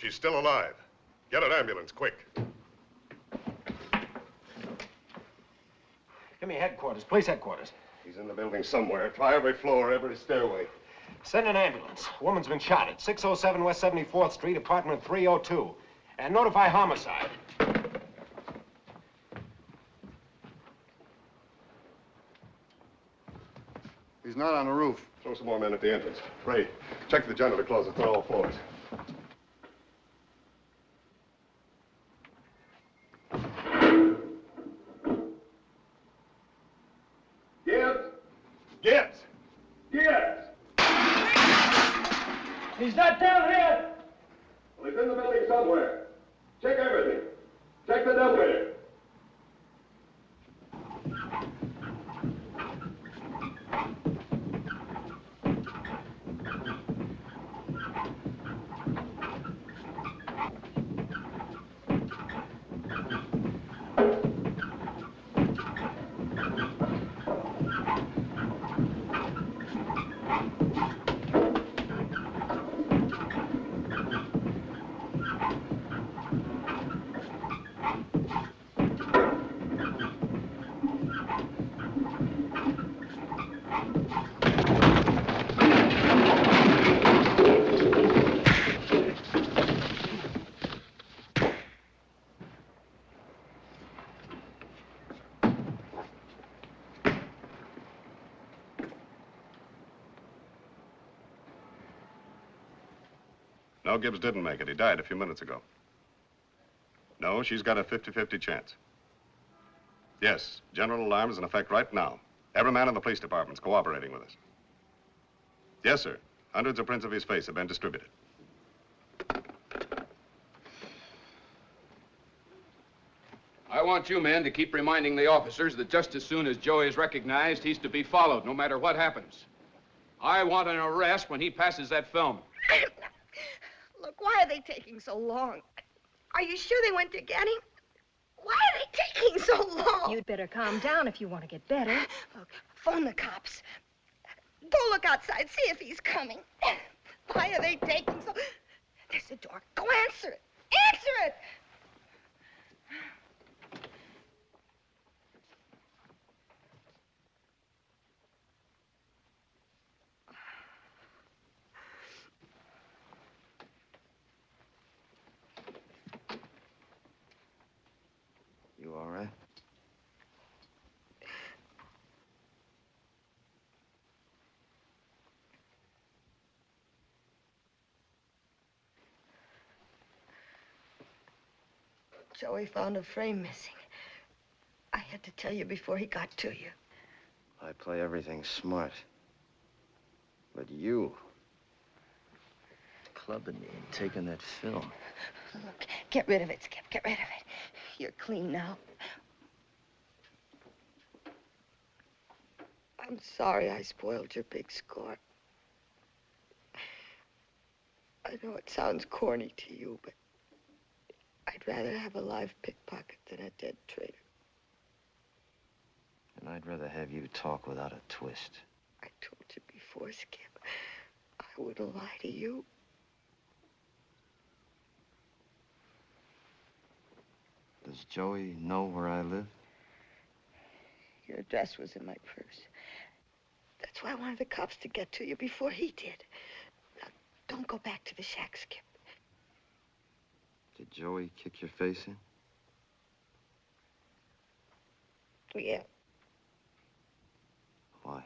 She's still alive. Get an ambulance, quick. Give me headquarters, police headquarters. He's in the building somewhere. Try every floor, every stairway. Send an ambulance. A woman's been shot at 607 West 74th Street, apartment 302. And notify homicide. He's not on the roof. Throw some more men at the entrance. Ray, check the janitor closets on all floors. Gibbs! Gibbs! He's not down here! Well, he's in the building somewhere. Check everything. Check the dumbwaiter. No, Gibbs didn't make it. He died a few minutes ago. No, she's got a 50-50 chance. Yes, general alarm is in effect right now. Every man in the police department's cooperating with us. Yes, sir. Hundreds of prints of his face have been distributed. I want you men to keep reminding the officers that just as soon as Joe is recognized, he's to be followed, no matter what happens. I want an arrest when he passes that film. Look, why are they taking so long? Are you sure they went to get him? Why are they taking so long? You'd better calm down if you want to get better. Look, phone the cops. Go look outside, see if he's coming. Why are they taking so... There's the door. Go answer it. Answer it! You all right? Joey found a frame missing. I had to tell you before he got to you. I play everything smart. But you... clubbing me and taking that film. Look, get rid of it, Skip. Get rid of it. You're clean now. I'm sorry I spoiled your big score. I know it sounds corny to you, but I'd rather have a live pickpocket than a dead traitor. And I'd rather have you talk without a twist. I told you before, Skip. I wouldn't lie to you. Does Joey know where I live? Your address was in my purse. That's why I wanted the cops to get to you before he did. Now, don't go back to the shack, Skip. Did Joey kick your face in? Yeah. Why?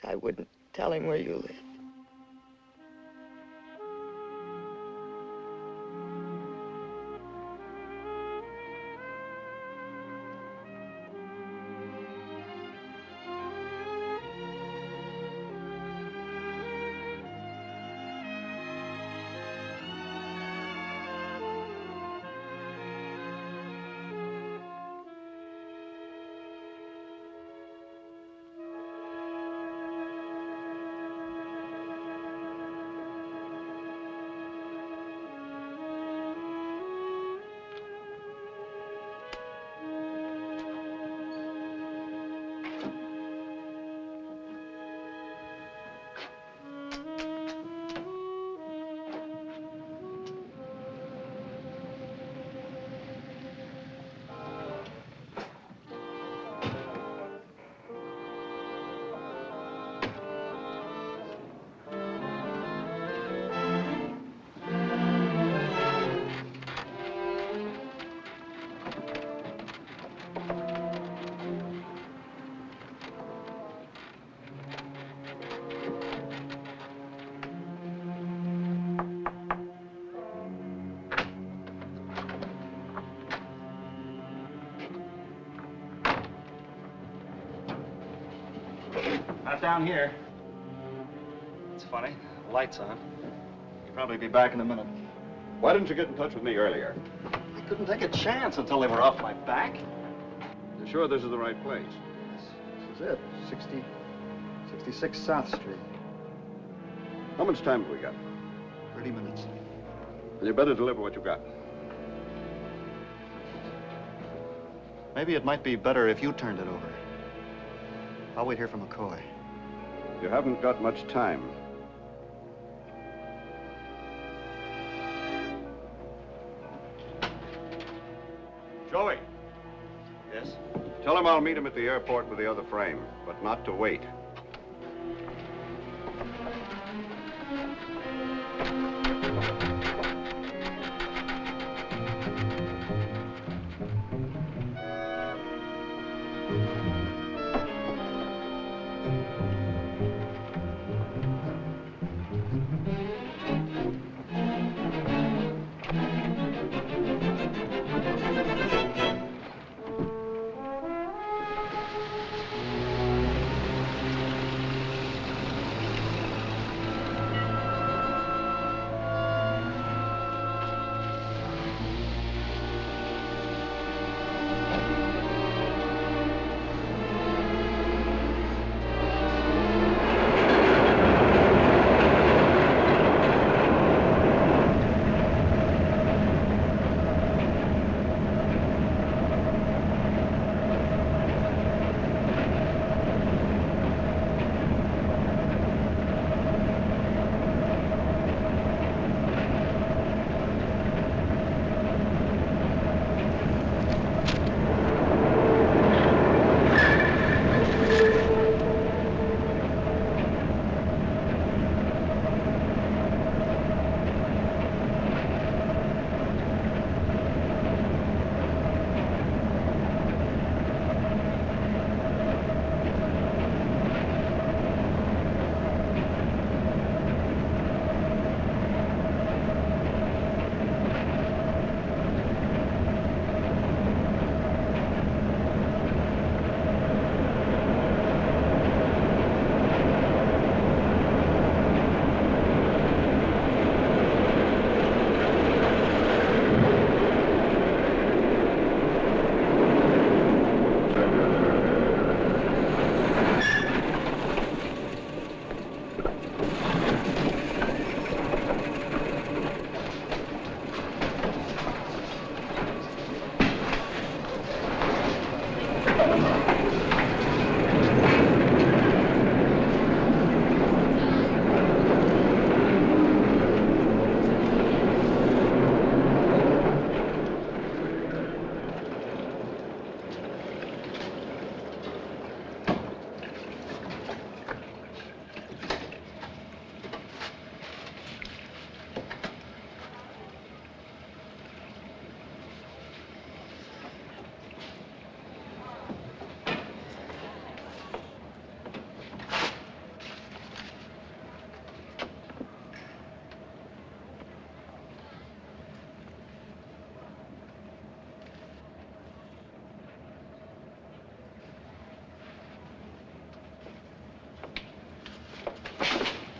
I wouldn't tell him where you live. Not down here. It's funny. The light's on. He'll probably be back in a minute. Why didn't you get in touch with me earlier? I couldn't take a chance until they were off my back. You sure this is the right place? This is it. 66 South Street. How much time have we got? 30 minutes. And you better deliver what you got. Maybe it might be better if you turned it over. I'll wait here for McCoy. You haven't got much time. Joey. Yes? Tell him I'll meet him at the airport with the other frame, but not to wait.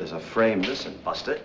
There's a frame missing, Buster.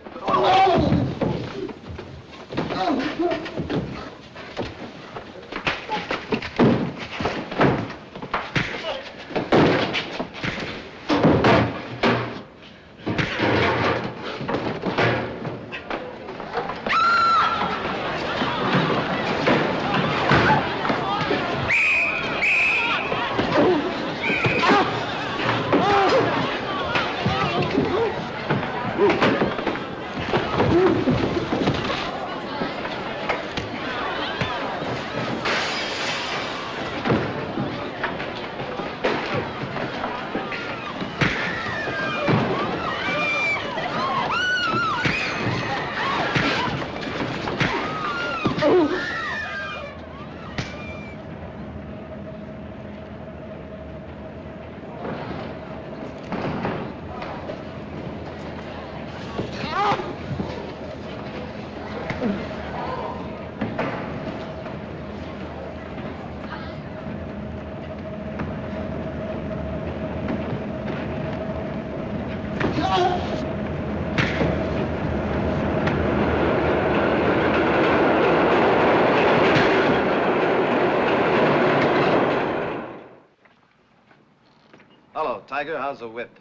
Hello, Tiger. How's the whip?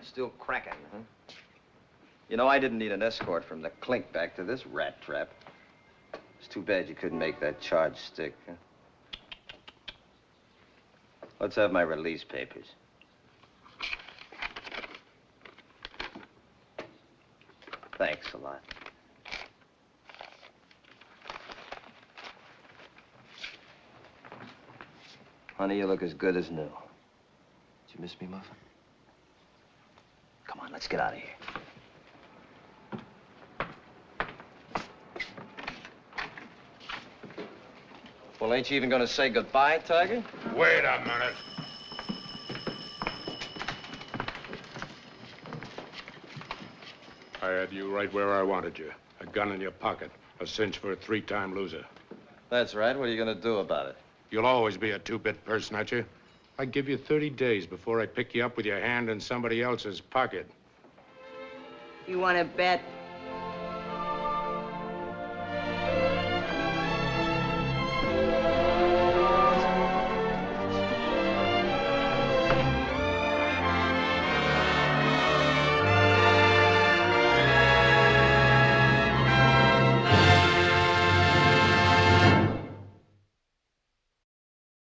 Still cracking, huh? You know, I didn't need an escort from the clink back to this rat trap. It's too bad you couldn't make that charge stick, huh? Let's have my release papers. Thanks a lot. Honey, you look as good as new. Did you miss me, Muffin? Come on, let's get out of here. Well, ain't you even gonna say goodbye, Tiger? Wait a minute. I had you right where I wanted you. A gun in your pocket. A cinch for a 3-time loser. That's right. What are you gonna do about it? You'll always be a two-bit person, aren't you? I give you 30 days before I pick you up with your hand in somebody else's pocket. You want to bet?